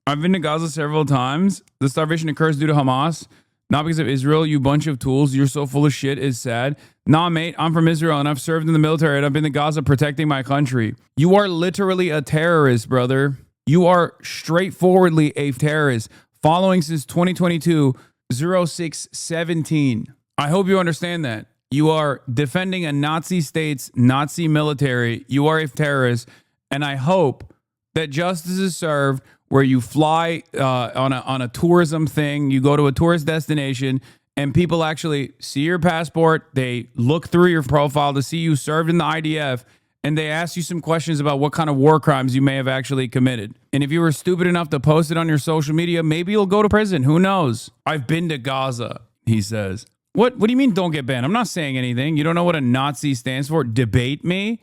I've been to Gaza several times. The starvation occurs due to Hamas, not because of Israel. You bunch of tools. You're so full of shit. It's sad. Nah, mate, I'm from Israel and I've served in the military and I've been to Gaza protecting my country. You are literally a terrorist, brother. You are straightforwardly a terrorist. Following since 2022, 0617. I hope you understand that. You are defending a Nazi state's Nazi military. You are a terrorist. And I hope that justice is served where you fly on a tourism thing. You go to a tourist destination and people actually see your passport. They look through your profile to see you served in the IDF. And they ask you some questions about what kind of war crimes you may have actually committed. And if you were stupid enough to post it on your social media, maybe you'll go to prison. Who knows? I've been to Gaza, he says. What do you mean don't get banned? I'm not saying anything. You don't know what a Nazi stands for? Debate me?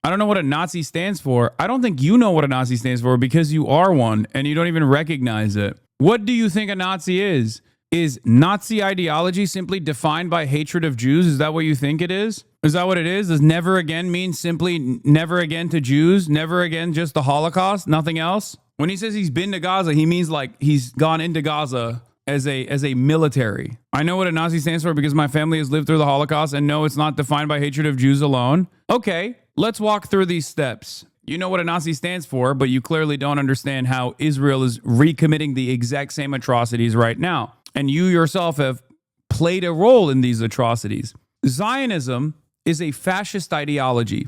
I don't know what a Nazi stands for. I don't think you know what a Nazi stands for because you are one and you don't even recognize it. What do you think a Nazi is? Is Nazi ideology simply defined by hatred of Jews? Is that what you think it is? Is that what it is? Does never again mean simply never again to Jews? Never again just the Holocaust? Nothing else? When he says he's been to Gaza, he means like he's gone into Gaza as a military. I know what a Nazi stands for because my family has lived through the Holocaust, and no, it's not defined by hatred of Jews alone. Okay, let's walk through these steps. You know what a Nazi stands for, but you clearly don't understand how Israel is recommitting the exact same atrocities right now. And you yourself have played a role in these atrocities. Zionism is a fascist ideology.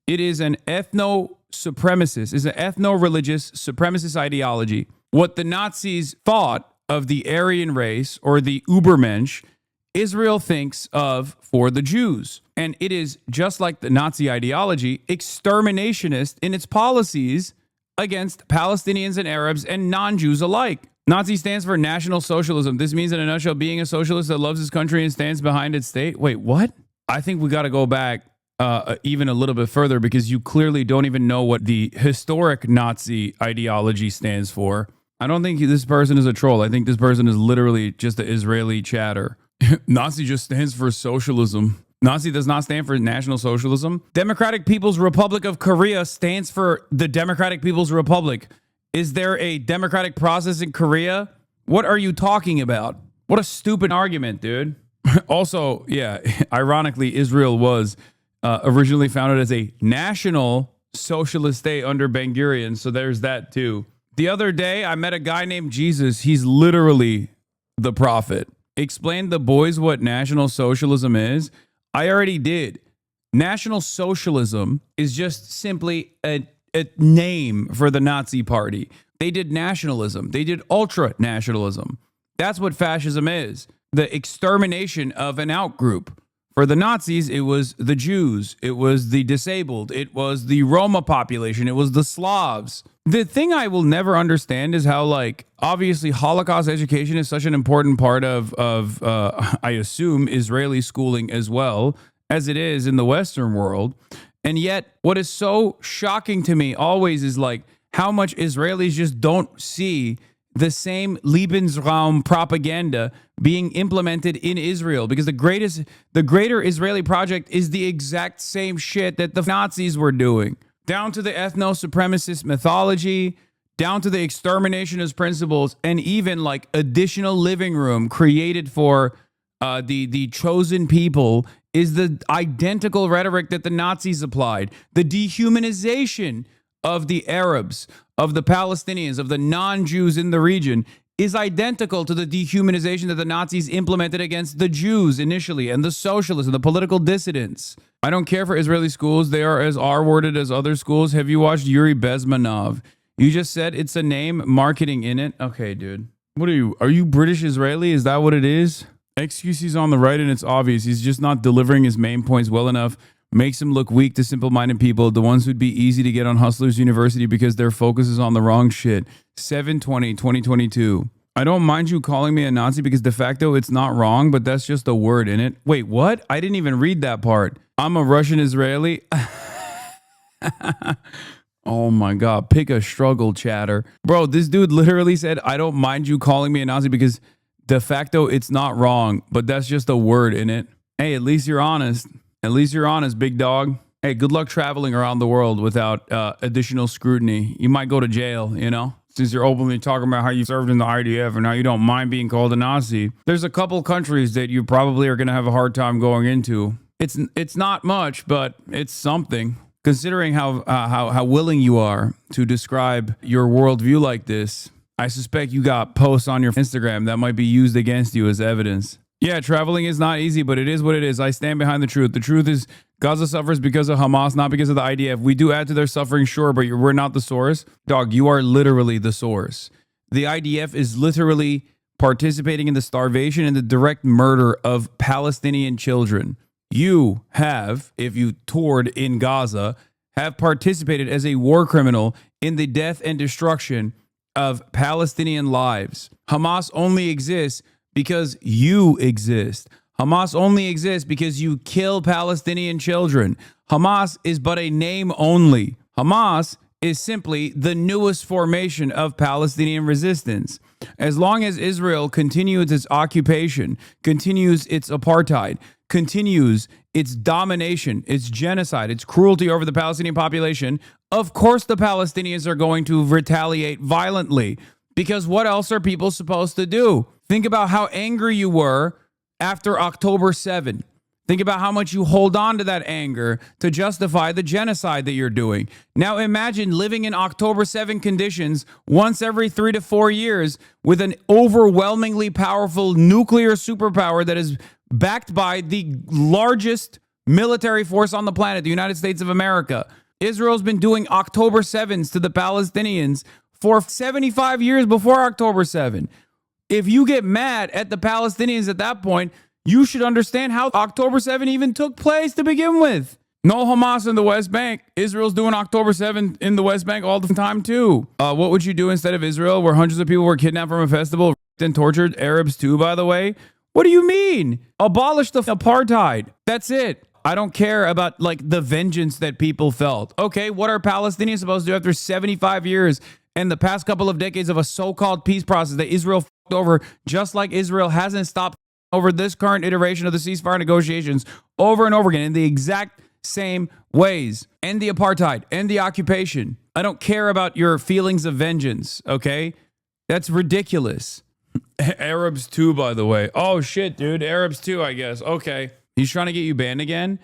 It is an ethno-supremacist, is an ethno-religious supremacist ideology. What the Nazis thought of the Aryan race or the Übermensch, Israel thinks of for the Jews. And it is, just like the Nazi ideology, exterminationist in its policies against Palestinians and Arabs and non-Jews alike. Nazi stands for National Socialism. This means, in a nutshell, being a socialist that loves his country and stands behind its state. Wait, what? I think we got to go back even a little bit further because you clearly don't even know what the historic Nazi ideology stands for. I don't think this person is a troll. I think this person is literally just an Israeli chatter. Nazi just stands for socialism. Nazi does not stand for National Socialism. Democratic People's Republic of Korea stands for the Democratic People's Republic. Is there a democratic process in Korea? What are you talking about? What a stupid argument, dude. Also, yeah, ironically, Israel was originally founded as a national socialist state under Ben Gurion. So there's that too. The other day, I met a guy named Jesus. He's literally the prophet. Explain the boys what National Socialism is. I already did. National Socialism is just simply a name for the Nazi party. They did nationalism. They did ultra-nationalism. That's what fascism is. The extermination of an outgroup. For the Nazis, it was the Jews. It was the disabled. It was the Roma population. It was the Slavs. The thing I will never understand is how, like, obviously Holocaust education is such an important part of I assume, Israeli schooling as well as it is in the Western world. And yet, what is so shocking to me always is like how much Israelis just don't see the same Lebensraum propaganda being implemented in Israel, because the greater Israeli project is the exact same shit that the Nazis were doing, down to the ethno-supremacist mythology, down to the exterminationist principles, and even like additional living room created for the chosen people is the identical rhetoric that the Nazis applied. The dehumanization of the Arabs, of the Palestinians, of the non-Jews in the region is identical to the dehumanization that the Nazis implemented against the Jews initially and the socialists and the political dissidents. I don't care for Israeli schools. They are as R-worded as other schools. Have you watched Yuri Bezmenov? You just said it's a name, marketing in it. Okay, dude. What are you? Are you British Israeli? Is that what it is? Excuses on the right, and it's obvious. He's just not delivering his main points well enough. Makes him look weak to simple-minded people, the ones who'd be easy to get on Hustlers University because their focus is on the wrong shit. 7/20/2022. I don't mind you calling me a Nazi because de facto it's not wrong, but that's just a word in it. Wait, what? I didn't even read that part. I'm a Russian Israeli. Oh my God, pick a struggle, chatter. Bro, this dude literally said, I don't mind you calling me a Nazi because de facto it's not wrong, but that's just a word in it. Hey, at least you're honest. At least you're honest, big dog. Hey, good luck traveling around the world without additional scrutiny. You might go to jail, you know? since you're openly talking about how you served in the IDF and how you don't mind being called a Nazi, there's a couple countries that you probably are going to have a hard time going into. It's not much, but it's something. Considering how willing you are to describe your worldview like this, I suspect you got posts on your Instagram that might be used against you as evidence. Yeah, traveling is not easy, but it is what it is. I stand behind the truth. The truth is Gaza suffers because of Hamas, not because of the IDF. We do add to their suffering, sure, but we're not the source. Dog, you are literally the source. The IDF is literally participating in the starvation and the direct murder of Palestinian children. You have, if you toured in Gaza, have participated as a war criminal in the death and destruction of Palestinian lives. Hamas only exists because you exist. Hamas only exists because you kill Palestinian children. Hamas is but a name only. Hamas is simply the newest formation of Palestinian resistance. As long as Israel continues its occupation, continues its apartheid, continues its domination, its genocide, its cruelty over the Palestinian population, of course the Palestinians are going to retaliate violently. Because what else are people supposed to do? Think about how angry you were after October 7. Think about how much you hold on to that anger to justify the genocide that you're doing. Now imagine living in October 7 conditions once every 3 to 4 years with an overwhelmingly powerful nuclear superpower that is backed by the largest military force on the planet, the United States of America. Israel's been doing October 7s to the Palestinians for 75 years before October 7. If you get mad at the Palestinians at that point, you should understand how October 7 even took place to begin with. No Hamas in the West Bank. Israel's doing October 7 in the West Bank all the time too. What would you do instead of Israel, where hundreds of people were kidnapped from a festival and tortured? Arabs too, by the way. What do you mean? Abolish the apartheid. That's it. I don't care about like the vengeance that people felt. Okay, what are Palestinians supposed to do after 75 years and the past couple of decades of a so-called peace process that Israel fucked over, just like Israel hasn't stopped over this current iteration of the ceasefire negotiations over and over again in the exact same ways? End the apartheid, end the occupation. I don't care about your feelings of vengeance, okay? That's ridiculous. Arabs too, by the way. Oh shit, dude. Arabs too, I guess. Okay. He's trying to get you banned again?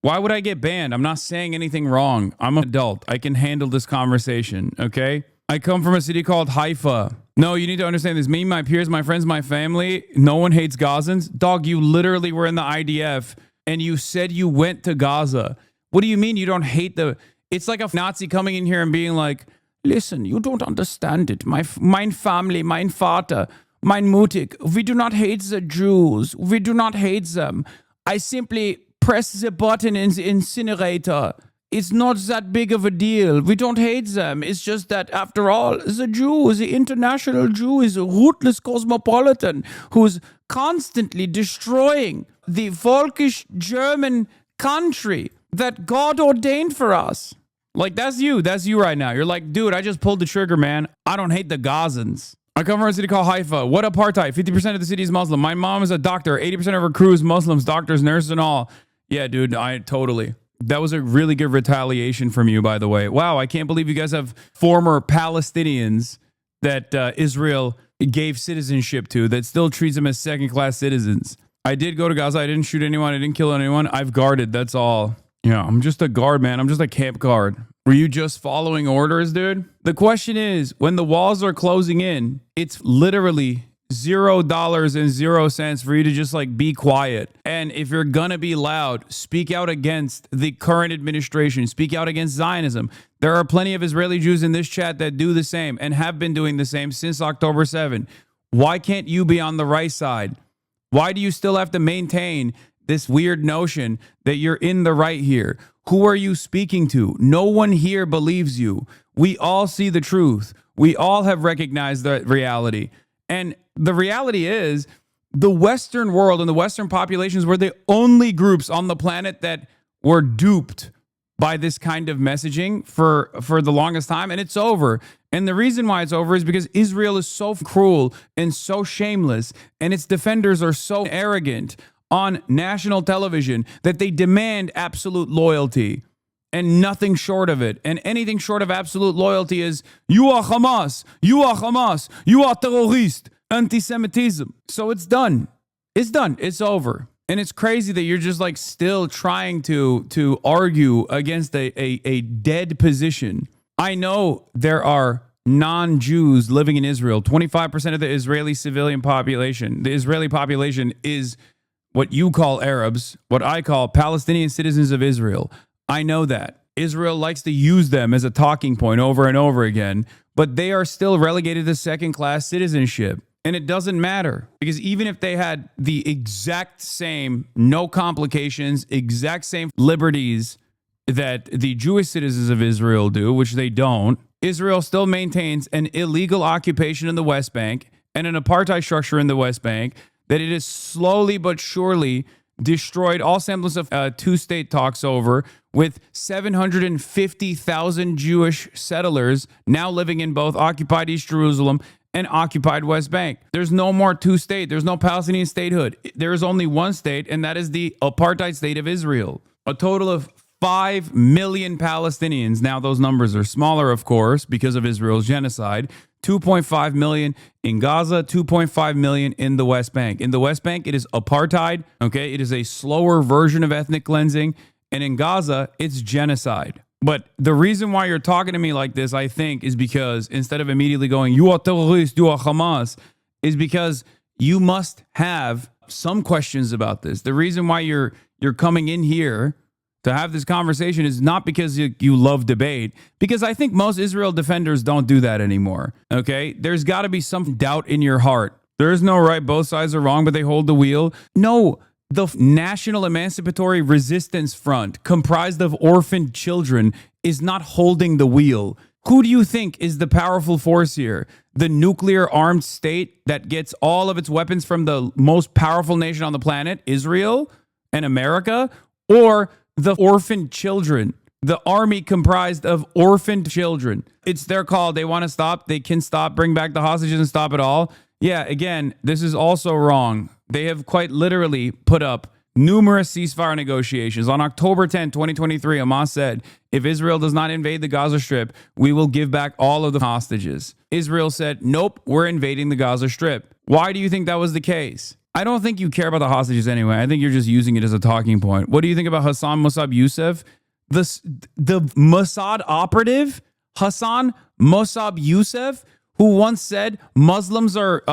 Why would I get banned? I'm not saying anything wrong. I'm an adult. I can handle this conversation, okay? I come from a city called Haifa. No, you need to understand this. Me, my peers, my friends, my family, no one hates Gazans. Dog, you literally were in the IDF and you said you went to Gaza. What do you mean you don't hate the... It's like a Nazi coming in here and being like, listen, you don't understand it. Mein family, mein Vater, mein Mutig. We do not hate the Jews. We do not hate them. I simply press the button in the incinerator. It's not that big of a deal. We don't hate them. It's just that, after all, the Jew, the international Jew, is a ruthless cosmopolitan who's constantly destroying the folkish German country that God ordained for us. Like, that's you. That's you right now. You're like, dude, I just pulled the trigger, man. I don't hate the Gazans. I come from a city called Haifa. What apartheid? 50% of the city is Muslim. My mom is a doctor. 80% of her crew is Muslims, doctors, nurses, and all. Yeah, dude, I totally... That was a really good retaliation from you, by the way. Wow, I can't believe you guys have former Palestinians that Israel gave citizenship to that still treats them as second-class citizens. I did go to Gaza. I didn't shoot anyone. I didn't kill anyone. I've guarded. That's all. Yeah, I'm just a guard, man. I'm just a camp guard. Were you just following orders, dude? The question is, when the walls are closing in, it's literally $0 for you to just like be quiet. And if you're gonna be loud, speak out against the current administration, speak out against Zionism. There are plenty of Israeli Jews in this chat that do the same and have been doing the same since October 7. Why can't you be on the right side? Why do you still have to maintain this weird notion that you're in the right here? Who are you speaking to? No one here believes you. We all see the truth. We all have recognized that reality. And the reality is, the Western world and the Western populations were the only groups on the planet that were duped by this kind of messaging for the longest time, and it's over. And the reason why it's over is because Israel is so cruel and so shameless, and its defenders are so arrogant on national television that they demand absolute loyalty. and nothing short of it. And anything short of absolute loyalty is, you are Hamas, you are Hamas, you are terrorist, anti-Semitism. So it's done. It's done. It's over. And it's crazy that you're just like still trying to argue against a dead position. I know there are non-Jews living in Israel. 25% of the Israeli civilian population. The Israeli population is what you call Arabs, what I call Palestinian citizens of Israel. I know that. Israel likes to use them as a talking point over and over again, but they are still relegated to second-class citizenship. And it doesn't matter, because even if they had the exact same, no complications, exact same liberties that the Jewish citizens of Israel do, which they don't, Israel still maintains an illegal occupation in the West Bank and an apartheid structure in the West Bank that it has slowly but surely destroyed all semblance of two-state talks over, with 750,000 Jewish settlers now living in both occupied East Jerusalem and occupied West Bank. There's no more two-state. There's no Palestinian statehood. There is only one state, and that is the apartheid state of Israel. A total of 5 million Palestinians. Now, those numbers are smaller, of course, because of Israel's genocide. 2.5 million in Gaza, 2.5 million in the West Bank. In the West Bank, it is apartheid, okay? It is a slower version of ethnic cleansing. And in Gaza, it's genocide. But the reason why you're talking to me like this, I think, is because instead of immediately going, you are terrorist, you are Hamas, is because you must have some questions about this. The reason why you're coming in here to have this conversation is not because you love debate, because I think most Israel defenders don't do that anymore, okay? There's got to be some doubt in your heart. There is no right, both sides are wrong, but they hold the wheel. No, the National Emancipatory Resistance Front, comprised of orphaned children, is not holding the wheel. Who do you think is the powerful force here? The nuclear armed state that gets all of its weapons from the most powerful nation on the planet, Israel and America? Or the orphaned children, the army comprised of orphaned children? It's their call. They want to stop. They can stop, bring back the hostages and stop it all. Yeah, again, this is also wrong. They have quite literally put up numerous ceasefire negotiations. On October 10, 2023, Hamas said, if Israel does not invade the Gaza Strip, we will give back all of the hostages. Israel said, nope, we're invading the Gaza Strip. Why do you think that was the case? I don't think you care about the hostages anyway. I think you're just using it as a talking point. What do you think about Hassan Mossab Youssef? The Mossad operative, Hassan Mossab Youssef, who once said Muslims are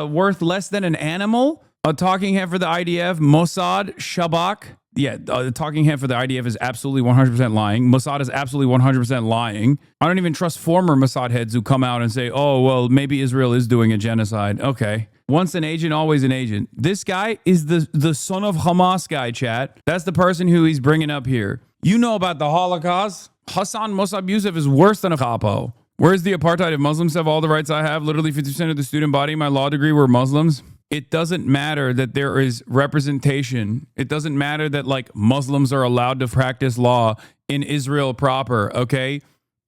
worth less than an animal. A talking head for the IDF, Mossad, Shabak. Yeah, the talking head for the IDF is absolutely 100% lying. Mossad is absolutely 100% lying. I don't even trust former Mossad heads who come out and say, oh, well, maybe Israel is doing a genocide. Okay. Once an agent, always an agent. This guy is the son of Hamas guy, chat. That's the person who he's bringing up here. You know about the Holocaust. Hassan Mossab Youssef is worse than a capo. Where's the apartheid? If Muslims have all the rights I have, literally 50% of the student body in my law degree were Muslims. It doesn't matter that there is representation. It doesn't matter that like Muslims are allowed to practice law in Israel proper, okay?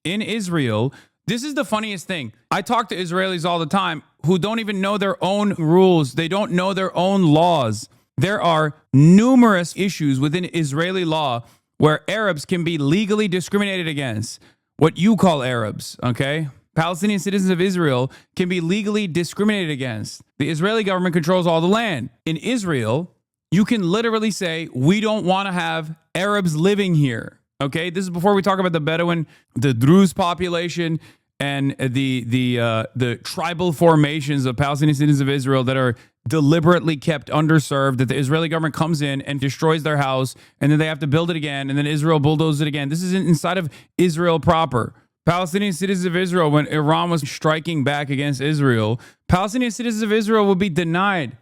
In Israel, this is the funniest thing. I talk to Israelis all the time who don't even know their own rules. They don't know their own laws. There are numerous issues within Israeli law where Arabs can be legally discriminated against. What you call Arabs, okay? Palestinian citizens of Israel can be legally discriminated against. The Israeli government controls all the land. In Israel, you can literally say, we don't want to have Arabs living here. Okay, this is before we talk about the Bedouin, the Druze population, and the tribal formations of Palestinian citizens of Israel that are deliberately kept underserved, that the Israeli government comes in and destroys their house, and then they have to build it again, and then Israel bulldozes it again. This is inside of Israel proper. Palestinian citizens of Israel, when Iran was striking back against Israel, Palestinian citizens of Israel will be denied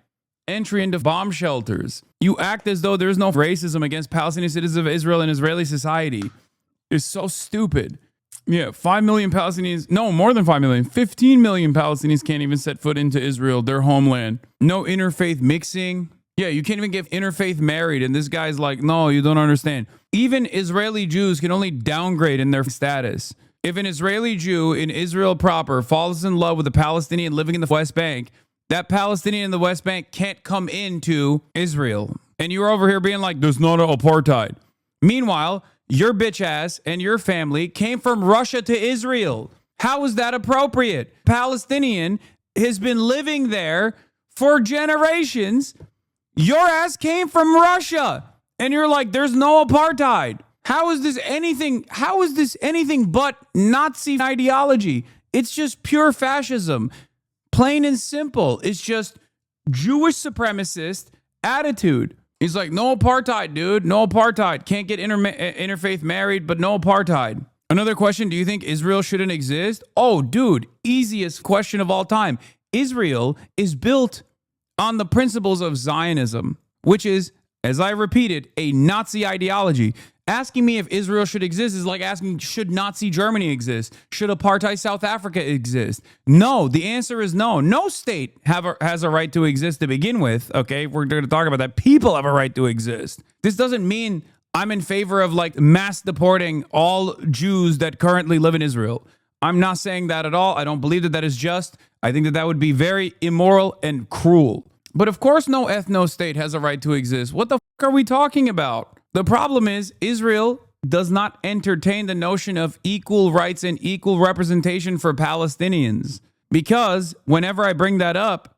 entry into bomb shelters. You act as though there's no racism against Palestinian citizens of Israel in Israeli society. It's so stupid. Yeah, 5 million Palestinians, no, more than 5 million, 15 million Palestinians can't even set foot into Israel, their homeland. No interfaith mixing. Yeah, you can't even get interfaith married. And this guy's like, no, you don't understand. Even Israeli Jews can only downgrade in their status. If an Israeli Jew in Israel proper falls in love with a Palestinian living in the West Bank, that Palestinian in the West Bank can't come into Israel. And you're over here being like, there's not an apartheid. Meanwhile, your bitch ass and your family came from Russia to Israel. How is that appropriate? Palestinian has been living there for generations. Your ass came from Russia. And you're like, there's no apartheid. How is this anything? How is this anything but Nazi ideology? It's just pure fascism. Plain and simple. It's just Jewish supremacist attitude. He's like, no apartheid, dude. No apartheid. Can't get interfaith married, but no apartheid. Another question, do you think Israel shouldn't exist? Oh, dude, easiest question of all time. Israel is built on the principles of Zionism, which is, as I repeated, a Nazi ideology. Asking me if Israel should exist is like asking, should Nazi Germany exist? Should apartheid South Africa exist? No, the answer is no. No state has a right to exist to begin with, okay? We're going to talk about that. People have a right to exist. This doesn't mean I'm in favor of like mass deporting all Jews that currently live in Israel. I'm not saying that at all. I don't believe that that is just. I think that that would be very immoral and cruel. But of course, no ethno-state has a right to exist. What the fuck are we talking about? The problem is Israel does not entertain the notion of equal rights and equal representation for Palestinians. Because whenever I bring that up,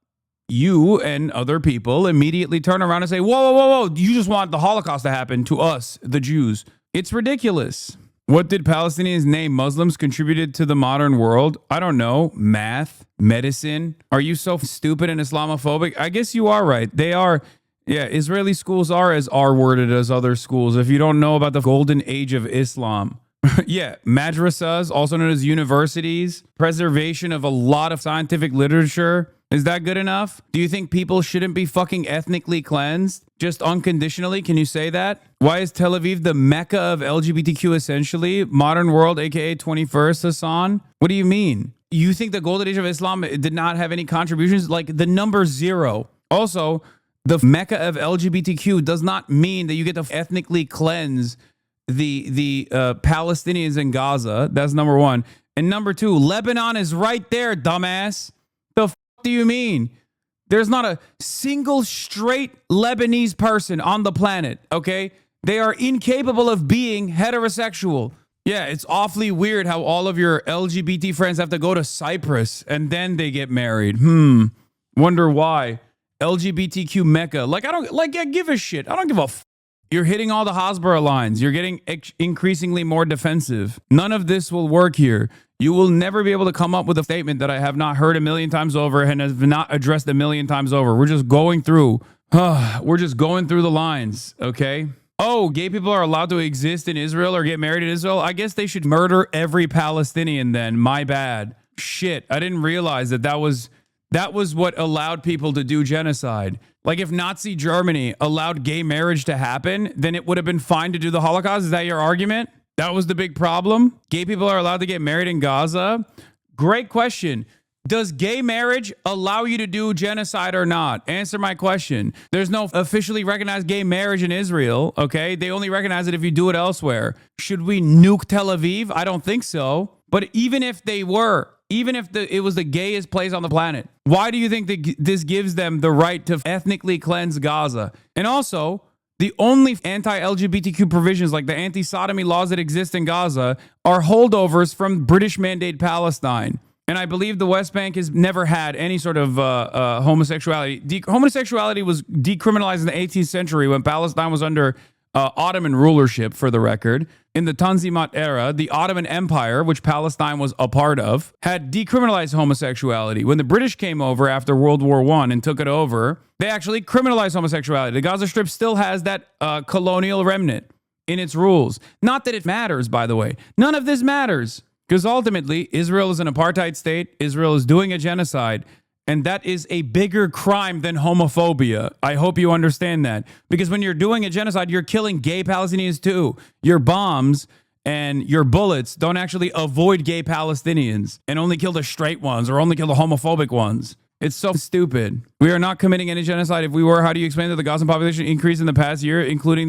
you and other people immediately turn around and say, whoa, whoa, whoa, whoa, you just want the Holocaust to happen to us, the Jews. It's ridiculous. What did Palestinians name Muslims contributed to the modern world? I don't know. Math, medicine. Are you so stupid and Islamophobic? I guess you are right. They are. Yeah, Israeli schools are as R-worded as other schools. If you don't know about the golden age of Islam. Yeah, madrasas, also known as universities, preservation of a lot of scientific literature. Is that good enough? Do you think people shouldn't be fucking ethnically cleansed? Just unconditionally? Can you say that? Why is Tel Aviv the Mecca of LGBTQ essentially? Modern world, aka 21st, Hassan? What do you mean? You think the golden age of Islam did not have any contributions? Like the number 0. Also, the Mecca of LGBTQ does not mean that you get to ethnically cleanse the Palestinians in Gaza. That's number 1. And number 2, Lebanon is right there, dumbass. The f*** do you mean? There's not a single straight Lebanese person on the planet, okay? They are incapable of being heterosexual. Yeah, it's awfully weird how all of your LGBT friends have to go to Cyprus and then they get married. Wonder why. LGBTQ Mecca. Like, I don't, like, yeah, give a shit. I don't give a f. You're hitting all the Hasbara lines. You're getting increasingly more defensive. None of this will work here. You will never be able to come up with a statement that I have not heard a million times over and have not addressed a million times over. We're just going through. We're just going through the lines, okay? Oh, gay people are allowed to exist in Israel or get married in Israel? I guess they should murder every Palestinian then. My bad. Shit, I didn't realize that was what allowed people to do genocide. Like if Nazi Germany allowed gay marriage to happen, then it would have been fine to do the Holocaust. Is that your argument? That was the big problem? Gay people are allowed to get married in Gaza? Great question. Does gay marriage allow you to do genocide or not? Answer my question. There's no officially recognized gay marriage in Israel, okay? They only recognize it if you do it elsewhere. Should we nuke Tel Aviv? I don't think so. But even if they were, even if it was the gayest place on the planet, why do you think that this gives them the right to ethnically cleanse Gaza? And also, the only anti-LGBTQ provisions like the anti-sodomy laws that exist in Gaza are holdovers from British Mandate Palestine. And I believe the West Bank has never had any sort of homosexuality. Homosexuality was decriminalized in the 18th century when Palestine was under Ottoman rulership, for the record. In the Tanzimat era, the Ottoman Empire, which Palestine was a part of, had decriminalized homosexuality. When the British came over after World War I and took it over, they actually criminalized homosexuality. The Gaza Strip still has that colonial remnant in its rules. Not that it matters, by the way. None of this matters. Because ultimately, Israel is an apartheid state. Israel is doing a genocide. And that is a bigger crime than homophobia. I hope you understand that. Because when you're doing a genocide, you're killing gay Palestinians too. Your bombs and your bullets don't actually avoid gay Palestinians and only kill the straight ones or only kill the homophobic ones. It's so stupid. We are not committing any genocide. If we were, how do you explain that the Gazan population increased in the past year, including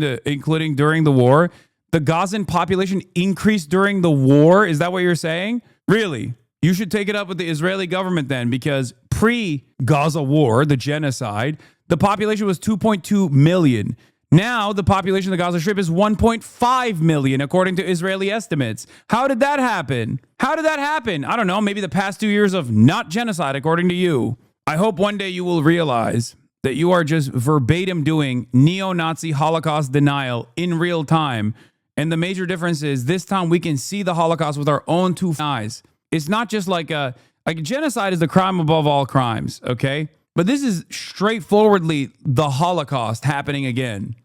during the war? The Gazan population increased during the war? Is that what you're saying? Really? You should take it up with the Israeli government then, because pre-Gaza war, the genocide, the population was 2.2 million. Now, the population of the Gaza Strip is 1.5 million, according to Israeli estimates. How did that happen? How did that happen? I don't know. Maybe the past 2 years of not genocide, according to you. I hope one day you will realize that you are just verbatim doing neo-Nazi Holocaust denial in real time. And the major difference is this time we can see the Holocaust with our own two eyes. It's not just like genocide is the crime above all crimes, okay? But this is straightforwardly the Holocaust happening again.